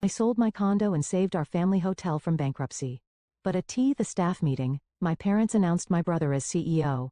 I sold my condo and saved our family hotel from bankruptcy. But at the staff meeting, my parents announced my brother as CEO.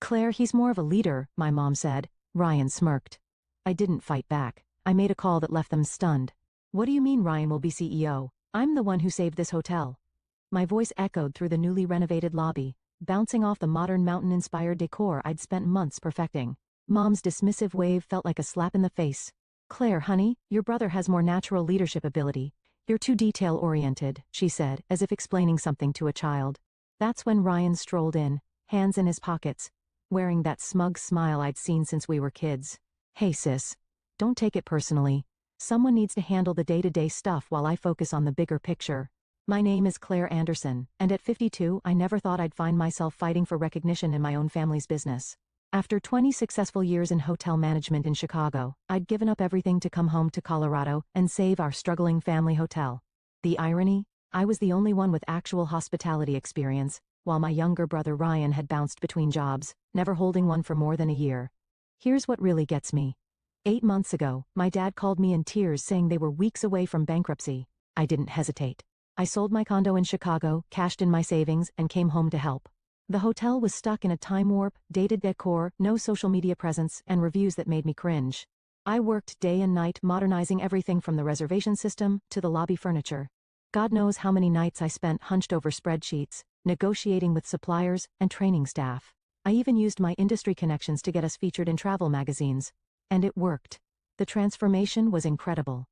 Claire, he's more of a leader, my mom said. Ryan smirked. I didn't fight back. I made a call that left them stunned. What do you mean Ryan will be CEO? I'm the one who saved this hotel. My voice echoed through the newly renovated lobby, bouncing off the modern mountain-inspired decor I'd spent months perfecting. Mom's dismissive wave felt like a slap in the face. Claire, honey, your brother has more natural leadership ability. You're too detail-oriented, she said, as if explaining something to a child. That's when Ryan strolled in, hands in his pockets, wearing that smug smile I'd seen since we were kids. Hey sis, don't take it personally. Someone needs to handle the day-to-day stuff while I focus on the bigger picture. My name is Claire Anderson, and at 52 I never thought I'd find myself fighting for recognition in my own family's business. After 20 successful years in hotel management in Chicago, I'd given up everything to come home to Colorado and save our struggling family hotel. The irony? I was the only one with actual hospitality experience, while my younger brother Ryan had bounced between jobs, never holding one for more than a year. Here's what really gets me. 8 months ago, my dad called me in tears saying they were weeks away from bankruptcy. I didn't hesitate. I sold my condo in Chicago, cashed in my savings, and came home to help. The hotel was stuck in a time warp, dated decor, no social media presence, and reviews that made me cringe. I worked day and night modernizing everything from the reservation system to the lobby furniture. God knows how many nights I spent hunched over spreadsheets, negotiating with suppliers, and training staff. I even used my industry connections to get us featured in travel magazines. And it worked. The transformation was incredible.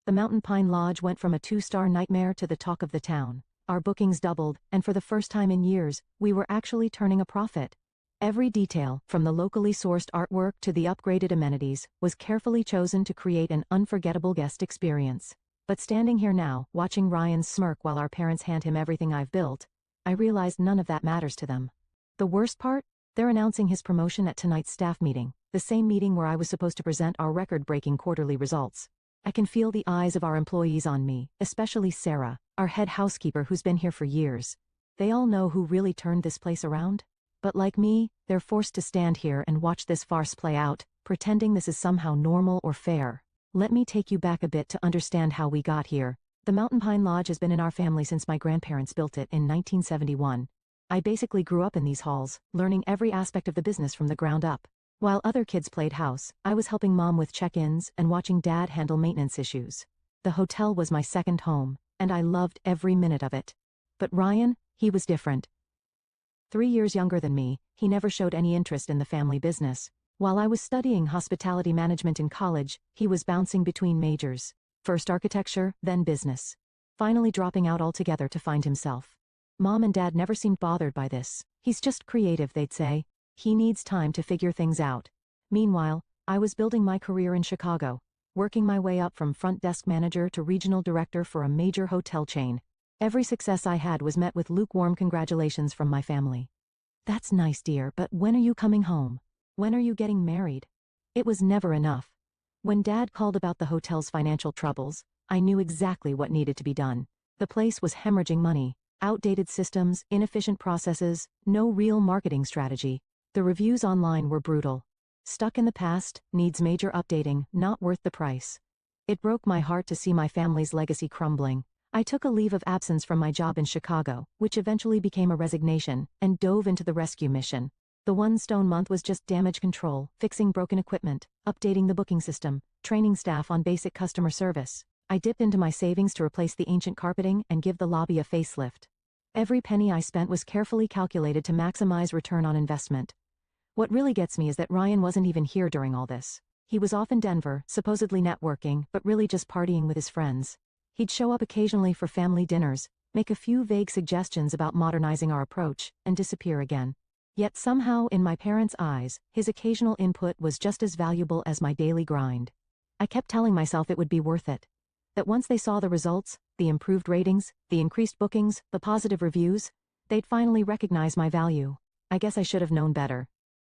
The Mountain Pine Lodge went from a 2-star nightmare to the talk of the town. Our bookings doubled, and for the first time in years, we were actually turning a profit. Every detail, from the locally sourced artwork to the upgraded amenities, was carefully chosen to create an unforgettable guest experience. But standing here now, watching Ryan smirk while our parents hand him everything I've built, I realized none of that matters to them. The worst part? They're announcing his promotion at tonight's staff meeting, the same meeting where I was supposed to present our record-breaking quarterly results. I can feel the eyes of our employees on me, especially Sarah, our head housekeeper who's been here for years. They all know who really turned this place around. But like me, they're forced to stand here and watch this farce play out, pretending this is somehow normal or fair. Let me take you back a bit to understand how we got here. The Mountain Pine Lodge has been in our family since my grandparents built it in 1971. I basically grew up in these halls, learning every aspect of the business from the ground up. While other kids played house, I was helping Mom with check-ins and watching Dad handle maintenance issues. The hotel was my second home, and I loved every minute of it. But Ryan, he was different. 3 years younger than me, he never showed any interest in the family business. While I was studying hospitality management in college, he was bouncing between majors. First architecture, then business. Finally dropping out altogether to find himself. Mom and Dad never seemed bothered by this. He's just creative, they'd say. He needs time to figure things out. Meanwhile, I was building my career in Chicago, working my way up from front desk manager to regional director for a major hotel chain. Every success I had was met with lukewarm congratulations from my family. That's nice, dear, but when are you coming home? When are you getting married? It was never enough. When Dad called about the hotel's financial troubles, I knew exactly what needed to be done. The place was hemorrhaging money, outdated systems, inefficient processes, no real marketing strategy. The reviews online were brutal. Stuck in the past, needs major updating, not worth the price. It broke my heart to see my family's legacy crumbling. I took a leave of absence from my job in Chicago, which eventually became a resignation, and dove into the rescue mission. The 1 stone month was just damage control, fixing broken equipment, updating the booking system, training staff on basic customer service. I dipped into my savings to replace the ancient carpeting and give the lobby a facelift. Every penny I spent was carefully calculated to maximize return on investment. What really gets me is that Ryan wasn't even here during all this. He was off in Denver, supposedly networking, but really just partying with his friends. He'd show up occasionally for family dinners, make a few vague suggestions about modernizing our approach, and disappear again. Yet somehow, in my parents' eyes, his occasional input was just as valuable as my daily grind. I kept telling myself it would be worth it. That once they saw the results, the improved ratings, the increased bookings, the positive reviews, they'd finally recognize my value. I guess I should have known better.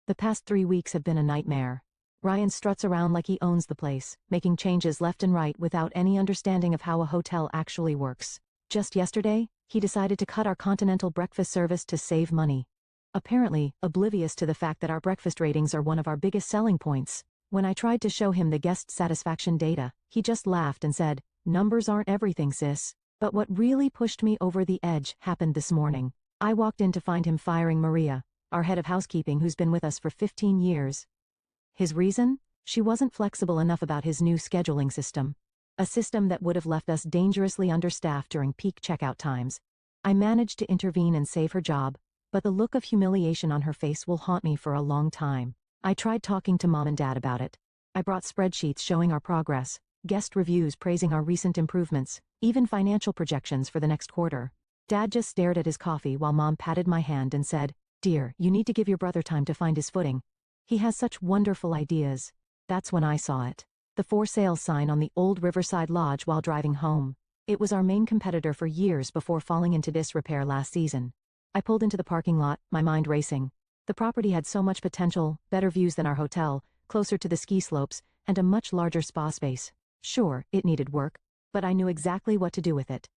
The past 3 weeks have been a nightmare. Ryan struts around like he owns the place, making changes left and right without any understanding of how a hotel actually works. Just yesterday, he decided to cut our continental breakfast service to save money. Apparently, oblivious to the fact that our breakfast ratings are one of our biggest selling points. When I tried to show him the guest satisfaction data, he just laughed and said, Numbers aren't everything, sis. But what really pushed me over the edge happened this morning. I walked in to find him firing Maria, our head of housekeeping who's been with us for 15 years. His reason? She wasn't flexible enough about his new scheduling system. A system that would have left us dangerously understaffed during peak checkout times. I managed to intervene and save her job, but the look of humiliation on her face will haunt me for a long time. I tried talking to Mom and Dad about it. I brought spreadsheets showing our progress, guest reviews praising our recent improvements, even financial projections for the next quarter. Dad just stared at his coffee while Mom patted my hand and said, "Dear, you need to give your brother time to find his footing. He has such wonderful ideas." That's when I saw it. The for sale sign on the old Riverside Lodge while driving home. It was our main competitor for years before falling into disrepair last season. I pulled into the parking lot, my mind racing. The property had so much potential, better views than our hotel, closer to the ski slopes, and a much larger spa space. Sure, it needed work, but I knew exactly what to do with it.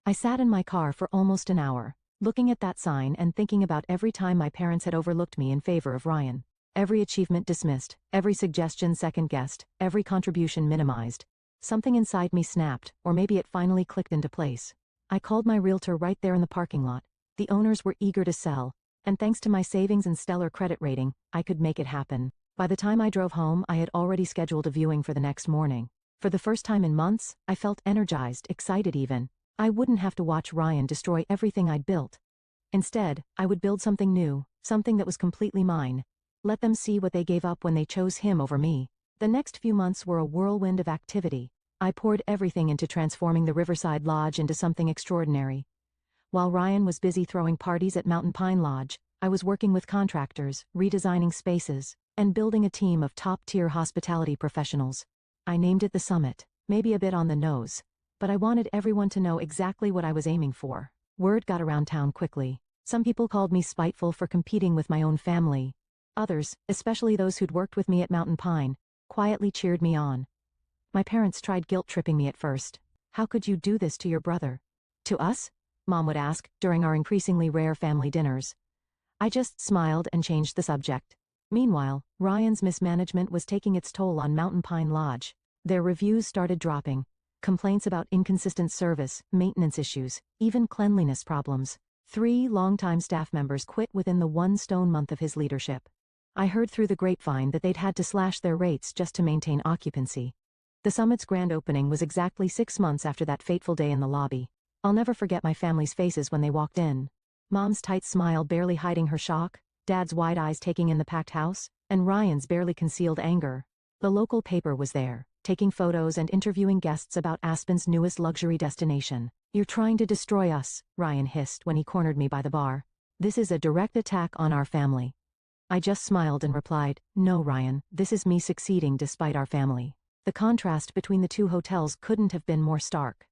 I sat in my car for almost an hour, looking at that sign and thinking about every time my parents had overlooked me in favor of Ryan. Every achievement dismissed, every suggestion second-guessed, every contribution minimized. Something inside me snapped, or maybe it finally clicked into place. I called my realtor right there in the parking lot. The owners were eager to sell, and thanks to my savings and stellar credit rating, I could make it happen. By the time I drove home, I had already scheduled a viewing for the next morning. For the first time in months, I felt energized, excited even. I wouldn't have to watch Ryan destroy everything I'd built. Instead, I would build something new, something that was completely mine. Let them see what they gave up when they chose him over me. The next few months were a whirlwind of activity. I poured everything into transforming the Riverside Lodge into something extraordinary. While Ryan was busy throwing parties at Mountain Pine Lodge, I was working with contractors, redesigning spaces, and building a team of top-tier hospitality professionals. I named it the Summit, maybe a bit on the nose, but I wanted everyone to know exactly what I was aiming for. Word got around town quickly. Some people called me spiteful for competing with my own family. Others, especially those who'd worked with me at Mountain Pine, quietly cheered me on. My parents tried guilt-tripping me at first. "How could you do this to your brother?" "To us?" Mom would ask during our increasingly rare family dinners. I just smiled and changed the subject. Meanwhile, Ryan's mismanagement was taking its toll on Mountain Pine Lodge. Their reviews started dropping. Complaints about inconsistent service, maintenance issues, even cleanliness problems. 3 longtime staff members quit within the one stone month of his leadership. I heard through the grapevine that they'd had to slash their rates just to maintain occupancy. The Summit's grand opening was exactly 6 months after that fateful day in the lobby. I'll never forget my family's faces when they walked in. Mom's tight smile barely hiding her shock, Dad's wide eyes taking in the packed house, and Ryan's barely concealed anger. The local paper was there, taking photos and interviewing guests about Aspen's newest luxury destination. "You're trying to destroy us," Ryan hissed when he cornered me by the bar. "This is a direct attack on our family." I just smiled and replied, "No, Ryan, this is me succeeding despite our family." The contrast between the two hotels couldn't have been more stark.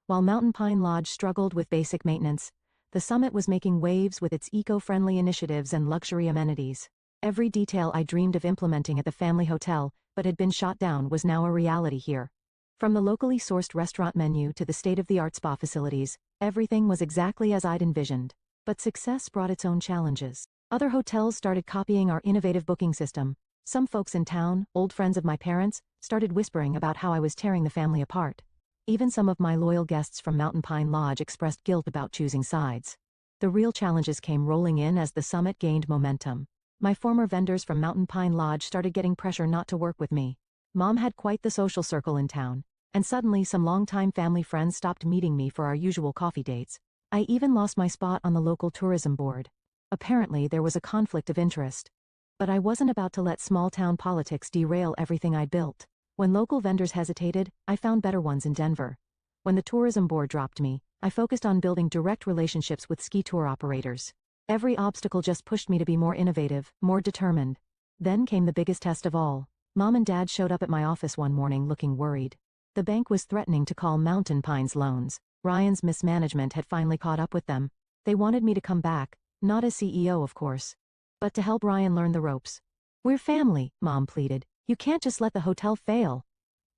While Mountain Pine Lodge struggled with basic maintenance, the Summit was making waves with its eco-friendly initiatives and luxury amenities. Every detail I dreamed of implementing at the family hotel, but had been shot down, was now a reality here. From the locally sourced restaurant menu to the state-of-the-art spa facilities, everything was exactly as I'd envisioned. But success brought its own challenges. Other hotels started copying our innovative booking system. Some folks in town, old friends of my parents, started whispering about how I was tearing the family apart. Even some of my loyal guests from Mountain Pine Lodge expressed guilt about choosing sides. The real challenges came rolling in as the Summit gained momentum. My former vendors from Mountain Pine Lodge started getting pressure not to work with me. Mom had quite the social circle in town, and suddenly some longtime family friends stopped meeting me for our usual coffee dates. I even lost my spot on the local tourism board. Apparently there was a conflict of interest. But I wasn't about to let small-town politics derail everything I'd built. When local vendors hesitated, I found better ones in Denver. When the tourism board dropped me, I focused on building direct relationships with ski tour operators. Every obstacle just pushed me to be more innovative, more determined. Then came the biggest test of all. Mom and Dad showed up at my office one morning looking worried. The bank was threatening to call Mountain Pine's loans. Ryan's mismanagement had finally caught up with them. They wanted me to come back, not as CEO of course, but to help Ryan learn the ropes. "We're family," Mom pleaded. "You can't just let the hotel fail."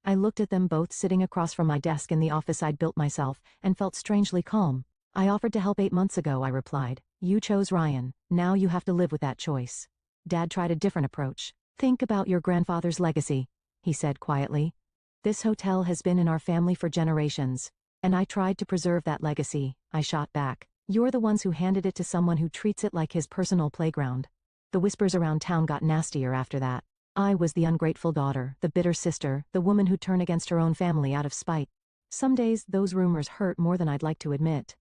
I looked at them both sitting across from my desk in the office I'd built myself, and felt strangely calm. "I offered to help 8 months ago," I replied. "You chose Ryan, now you have to live with that choice." Dad tried a different approach. "Think about your grandfather's legacy," he said quietly. "This hotel has been in our family for generations, and I tried to preserve that legacy," I shot back. "You're the ones who handed it to someone who treats it like his personal playground." The whispers around town got nastier after that. I was the ungrateful daughter, the bitter sister, the woman who'd turn against her own family out of spite. Some days, those rumors hurt more than I'd like to admit.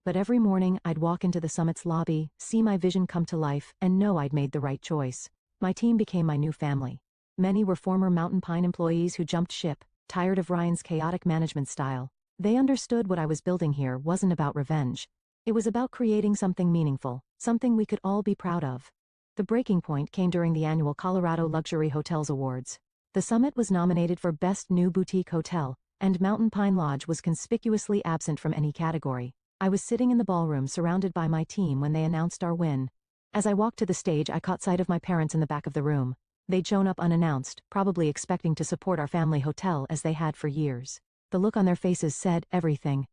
But every morning, I'd walk into the summit's lobby, see my vision come to life, and know I'd made the right choice. My team became my new family. Many were former Mountain Pine employees who jumped ship, tired of Ryan's chaotic management style. They understood what I was building here wasn't about revenge. It was about creating something meaningful, something we could all be proud of. The breaking point came during the annual Colorado Luxury Hotels Awards. The summit was nominated for Best New Boutique Hotel, and Mountain Pine Lodge was conspicuously absent from any category. I was sitting in the ballroom surrounded by my team when they announced our win. As I walked to the stage, I caught sight of my parents in the back of the room. They'd shown up unannounced, probably expecting to support our family hotel as they had for years. The look on their faces said everything.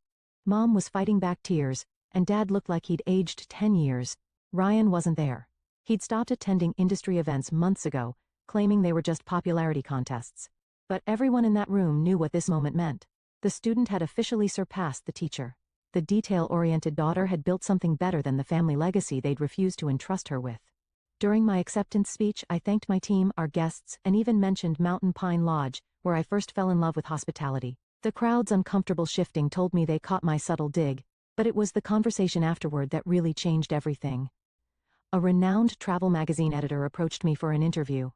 Mom was fighting back tears, and Dad looked like he'd aged 10 years. Ryan wasn't there. He'd stopped attending industry events months ago, claiming they were just popularity contests. But everyone in that room knew what this moment meant. The student had officially surpassed the teacher. The detail-oriented daughter had built something better than the family legacy they'd refused to entrust her with. During my acceptance speech, I thanked my team, our guests, and even mentioned Mountain Pine Lodge, where I first fell in love with hospitality. The crowd's uncomfortable shifting told me they caught my subtle dig, but it was the conversation afterward that really changed everything. A renowned travel magazine editor approached me for an interview.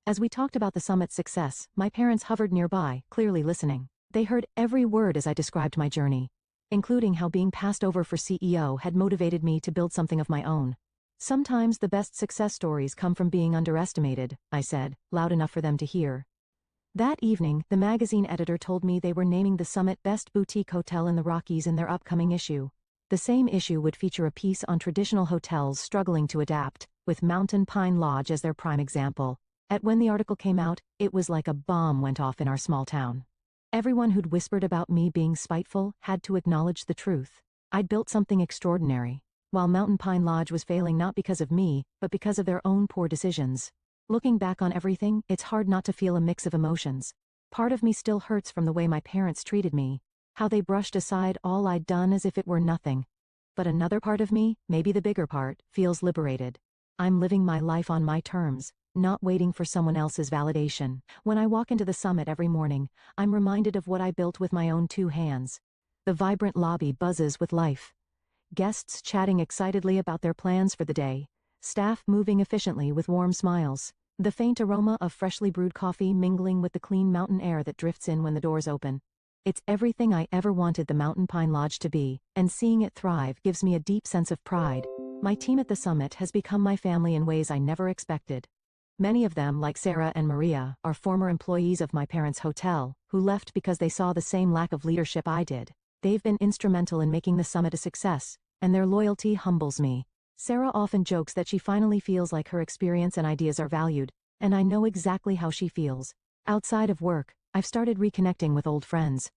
As we talked about the summit's success, my parents hovered nearby, clearly listening. They heard every word as I described my journey, including how being passed over for CEO had motivated me to build something of my own. "Sometimes the best success stories come from being underestimated," I said, loud enough for them to hear. That evening, the magazine editor told me they were naming the summit Best Boutique Hotel in the Rockies in their upcoming issue. The same issue would feature a piece on traditional hotels struggling to adapt, with Mountain Pine Lodge as their prime example. When the article came out, it was like a bomb went off in our small town. Everyone who'd whispered about me being spiteful had to acknowledge the truth. I'd built something extraordinary, while Mountain Pine Lodge was failing not because of me, but because of their own poor decisions. Looking back on everything, it's hard not to feel a mix of emotions. Part of me still hurts from the way my parents treated me, how they brushed aside all I'd done as if it were nothing. But another part of me, maybe the bigger part, feels liberated. I'm living my life on my terms, not waiting for someone else's validation. When I walk into the summit every morning, I'm reminded of what I built with my own 2 hands. The vibrant lobby buzzes with life. Guests chatting excitedly about their plans for the day. Staff moving efficiently with warm smiles. The faint aroma of freshly brewed coffee mingling with the clean mountain air that drifts in when the doors open. It's everything I ever wanted the Mountain Pine Lodge to be, and seeing it thrive gives me a deep sense of pride. My team at the summit has become my family in ways I never expected. Many of them, like Sarah and Maria, are former employees of my parents' hotel, who left because they saw the same lack of leadership I did. They've been instrumental in making the summit a success, and their loyalty humbles me. Sarah often jokes that she finally feels like her experience and ideas are valued, and I know exactly how she feels. Outside of work, I've started reconnecting with old friends.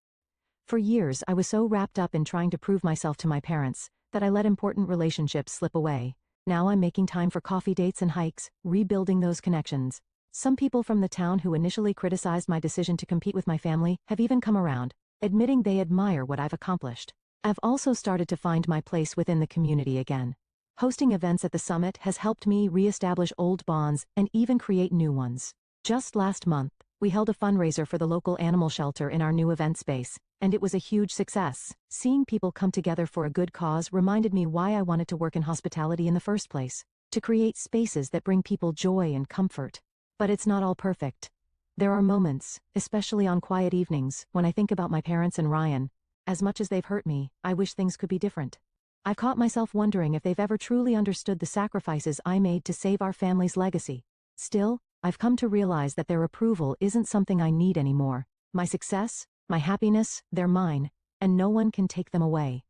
For years, I was so wrapped up in trying to prove myself to my parents that I let important relationships slip away. Now I'm making time for coffee dates and hikes, rebuilding those connections. Some people from the town who initially criticized my decision to compete with my family have even come around, admitting they admire what I've accomplished. I've also started to find my place within the community again. Hosting events at the summit has helped me re-establish old bonds and even create new ones. Just last month, we held a fundraiser for the local animal shelter in our new event space, and it was a huge success. Seeing people come together for a good cause reminded me why I wanted to work in hospitality in the first place, to create spaces that bring people joy and comfort. But it's not all perfect. There are moments, especially on quiet evenings, when I think about my parents and Ryan. As much as they've hurt me, I wish things could be different. I've caught myself wondering if they've ever truly understood the sacrifices I made to save our family's legacy. Still, I've come to realize that their approval isn't something I need anymore. My success, my happiness, they're mine, and no one can take them away.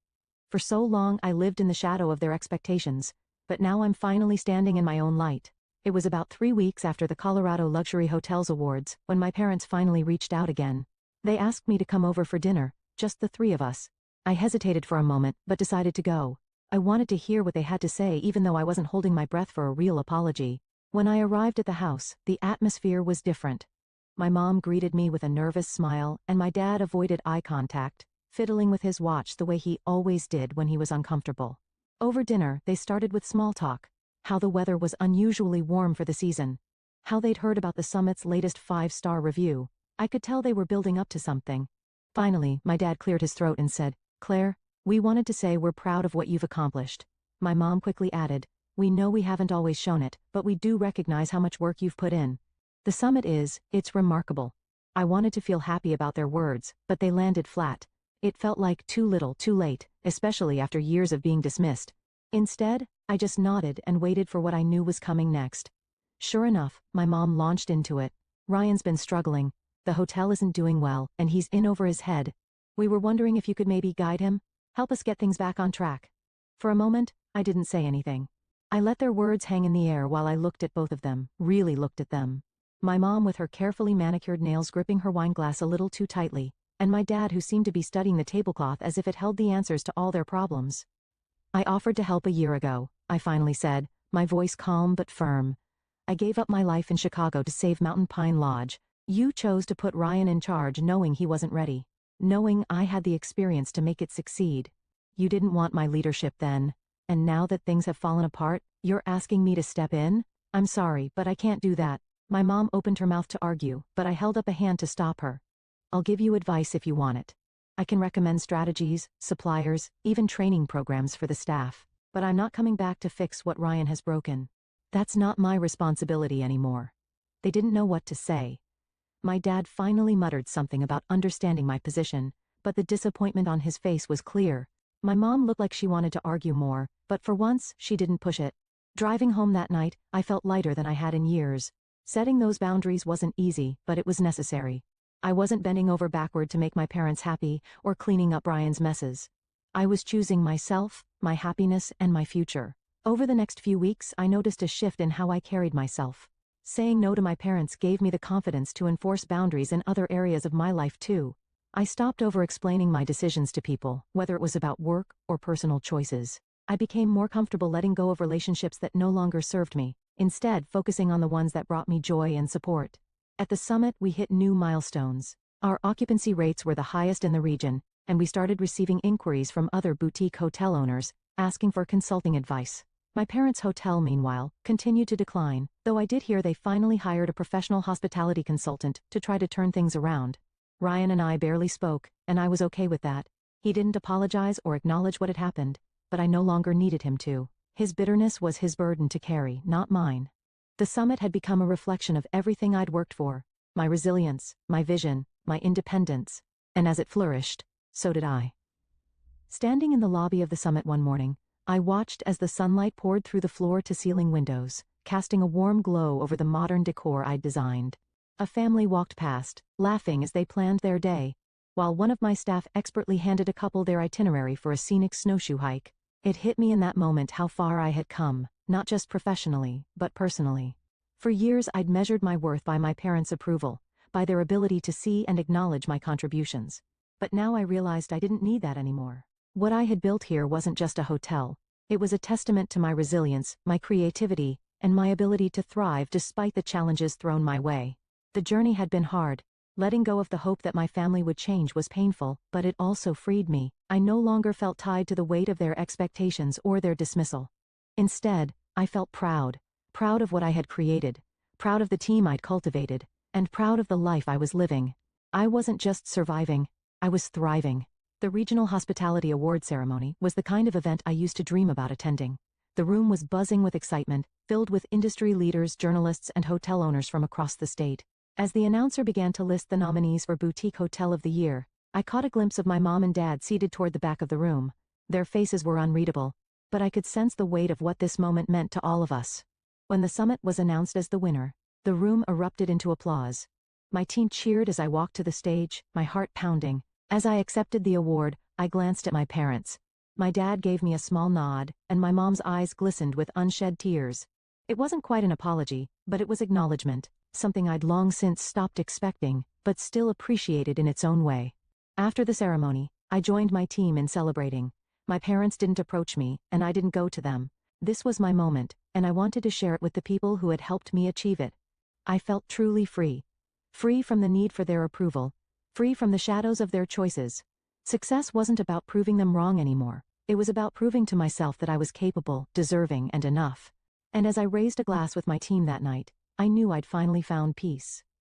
For so long I lived in the shadow of their expectations, but now I'm finally standing in my own light. It was about 3 weeks after the Colorado Luxury Hotels Awards when my parents finally reached out again. They asked me to come over for dinner, just the 3 of us. I hesitated for a moment, but decided to go. I wanted to hear what they had to say even though I wasn't holding my breath for a real apology. When I arrived at the house, the atmosphere was different. My mom greeted me with a nervous smile, and my dad avoided eye contact, fiddling with his watch the way he always did when he was uncomfortable. Over dinner, they started with small talk. How the weather was unusually warm for the season. How they'd heard about the summit's latest 5-star review. I could tell they were building up to something. Finally, my dad cleared his throat and said, "Claire, we wanted to say we're proud of what you've accomplished." My mom quickly added, "We know we haven't always shown it, but we do recognize how much work you've put in. The summit it's remarkable." I wanted to feel happy about their words, but they landed flat. It felt like too little, too late, especially after years of being dismissed. Instead, I just nodded and waited for what I knew was coming next. Sure enough, my mom launched into it. "Ryan's been struggling. The hotel isn't doing well, and he's in over his head. We were wondering if you could maybe guide him, help us get things back on track." For a moment, I didn't say anything. I let their words hang in the air while I looked at both of them, really looked at them. My mom with her carefully manicured nails gripping her wine glass a little too tightly, and my dad who seemed to be studying the tablecloth as if it held the answers to all their problems. "I offered to help a year ago," I finally said, my voice calm but firm. "I gave up my life in Chicago to save Mountain Pine Lodge. You chose to put Ryan in charge knowing he wasn't ready, knowing I had the experience to make it succeed. You didn't want my leadership then, and now that things have fallen apart, you're asking me to step in? I'm sorry, but I can't do that." My mom opened her mouth to argue, but I held up a hand to stop her. "I'll give you advice if you want it. I can recommend strategies, suppliers, even training programs for the staff, but I'm not coming back to fix what Ryan has broken. That's not my responsibility anymore." They didn't know what to say. My dad finally muttered something about understanding my position, but the disappointment on his face was clear. My mom looked like she wanted to argue more, but for once, she didn't push it. Driving home that night, I felt lighter than I had in years. Setting those boundaries wasn't easy, but it was necessary. I wasn't bending over backward to make my parents happy, or cleaning up Ryan's messes. I was choosing myself, my happiness, and my future. Over the next few weeks, I noticed a shift in how I carried myself. Saying no to my parents gave me the confidence to enforce boundaries in other areas of my life too. I stopped over-explaining my decisions to people, whether it was about work or personal choices. I became more comfortable letting go of relationships that no longer served me, instead focusing on the ones that brought me joy and support. At the summit, we hit new milestones. Our occupancy rates were the highest in the region, and we started receiving inquiries from other boutique hotel owners, asking for consulting advice. My parents' hotel, meanwhile, continued to decline, though I did hear they finally hired a professional hospitality consultant to try to turn things around. Ryan and I barely spoke, and I was okay with that. He didn't apologize or acknowledge what had happened, but I no longer needed him to. His bitterness was his burden to carry, not mine. The summit had become a reflection of everything I'd worked for, my resilience, my vision, my independence, and as it flourished, so did I. Standing in the lobby of the summit one morning, I watched as the sunlight poured through the floor-to-ceiling windows, casting a warm glow over the modern decor I'd designed. A family walked past, laughing as they planned their day, while one of my staff expertly handed a couple their itinerary for a scenic snowshoe hike. It hit me in that moment how far I had come, not just professionally, but personally. For years I'd measured my worth by my parents' approval, by their ability to see and acknowledge my contributions. But now I realized I didn't need that anymore. What I had built here wasn't just a hotel. It was a testament to my resilience, my creativity, and my ability to thrive despite the challenges thrown my way. The journey had been hard. Letting go of the hope that my family would change was painful, but it also freed me. I no longer felt tied to the weight of their expectations or their dismissal. Instead, I felt proud of what I had created, proud of the team I'd cultivated, and proud of the life I was living. I wasn't just surviving, I was thriving. The Regional Hospitality Award ceremony was the kind of event I used to dream about attending. The room was buzzing with excitement, filled with industry leaders, journalists, and hotel owners from across the state. As the announcer began to list the nominees for Boutique Hotel of the Year, I caught a glimpse of my mom and dad seated toward the back of the room. Their faces were unreadable, but I could sense the weight of what this moment meant to all of us. When the summit was announced as the winner, the room erupted into applause. My team cheered as I walked to the stage, my heart pounding. As I accepted the award, I glanced at my parents. My dad gave me a small nod, and my mom's eyes glistened with unshed tears. It wasn't quite an apology, but it was acknowledgement, something I'd long since stopped expecting, but still appreciated in its own way. After the ceremony, I joined my team in celebrating. My parents didn't approach me, and I didn't go to them. This was my moment, and I wanted to share it with the people who had helped me achieve it. I felt truly free. free from the need for their approval, free from the shadows of their choices. Success wasn't about proving them wrong anymore. It was about proving to myself that I was capable, deserving, and enough. And as I raised a glass with my team that night, I knew I'd finally found peace.